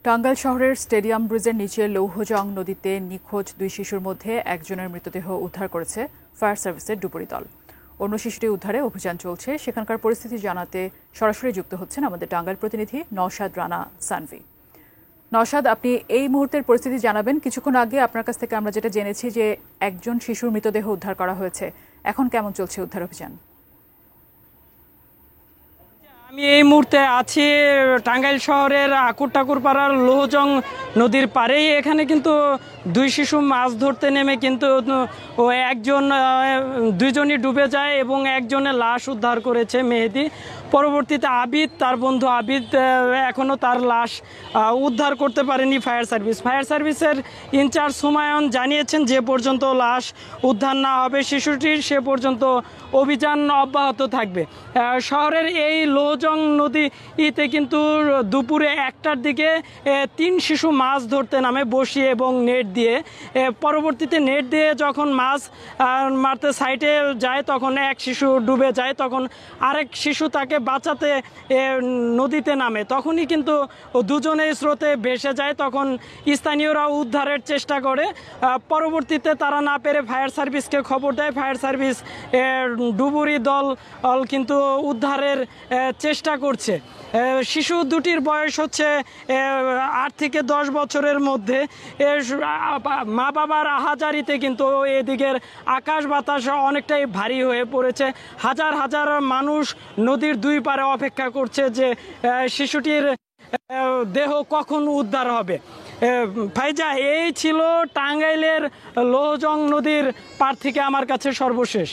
টাঙ্গাইল শহরের স্টেডিয়াম ব্রিজের নিচে লৌহজং নদীতে নিখোঁজ দুই শিশুর মধ্যে একজনের মৃতদেহ উদ্ধার করেছে ফায়ার সার্ভিসের ডুবুরি দল। অন্য শিশুটি উদ্ধারে অভিযান চলছে। সেখানকার পরিস্থিতি জানাতে সরাসরি যুক্ত হচ্ছেন আমাদের টাঙ্গাইল প্রতিনিধি নওশাদ রানা সানভি। নওশাদ, আপনি এই মুহূর্তের পরিস্থিতি জানাবেন। কিছুক্ষণ আগে আপনার কাছ থেকে আমরা যেটা জেনেছি যে একজন শিশুর মৃতদেহ উদ্ধার করা হয়েছে, এখন কেমন চলছে উদ্ধার অভিযান? আমি এই মুহূর্তে আছি টাঙ্গাইল শহরের আকুরটাকুরপাড়ার লৌহজং নদীর পাড়েই। এখানে কিন্তু দুই শিশু মাছ ধরতে নেমে কিন্তু দুইজনই ডুবে যায় এবং একজনের লাশ উদ্ধার করেছে মেহেদি। পরবর্তীতে আবিদ, তার বন্ধু আবিদ এখনও তার লাশ উদ্ধার করতে পারেনি ফায়ার সার্ভিসের ইনচার্জ হুমায়ুন জানিয়েছেন যে পর্যন্ত লাশ উদ্ধার না হবে শিশুটির, সে পর্যন্ত অভিযান অব্যাহত থাকবে। শহরের এই লৌহজং নদীতে কিন্তু দুপুরে 1টার দিকে 3 শিশু মাছ ধরতে নামে বসি এবং নেট দিয়ে। পরবর্তীতে নেট দিয়ে যখন মাছ মারতে সাইডে যায় তখন এক শিশু ডুবে যায়, তখন আরেক শিশু তাকে বাঁচাতে নদীতে নামে। তখনই কিন্তু দুজনেই স্রোতে ভেসে যায়। তখন স্থানীয়রা উদ্ধারের চেষ্টা করে। পরবর্তীতে তারা না পেরে ফায়ার সার্ভিসকে খবর দেয়। ফায়ার সার্ভিস ডুবুরি দল কিন্তু উদ্ধারের চেষ্টা করছে। শিশু দুটির বয়স হচ্ছে 8 থেকে 10 বছরের মধ্যে। মা বাবার আহাজারিতে কিন্তু এদিকের আকাশ বাতাস অনেকটাই ভারী হয়ে পড়েছে। হাজার হাজার মানুষ নদীর দুই পারে অপেক্ষা করছে যে শিশুটির দেহ কখন উদ্ধার হবে। ফাইজা, এই ছিল টাঙ্গাইলের লৌহজং নদীর পাড় থেকে আমার কাছে সর্বশেষ।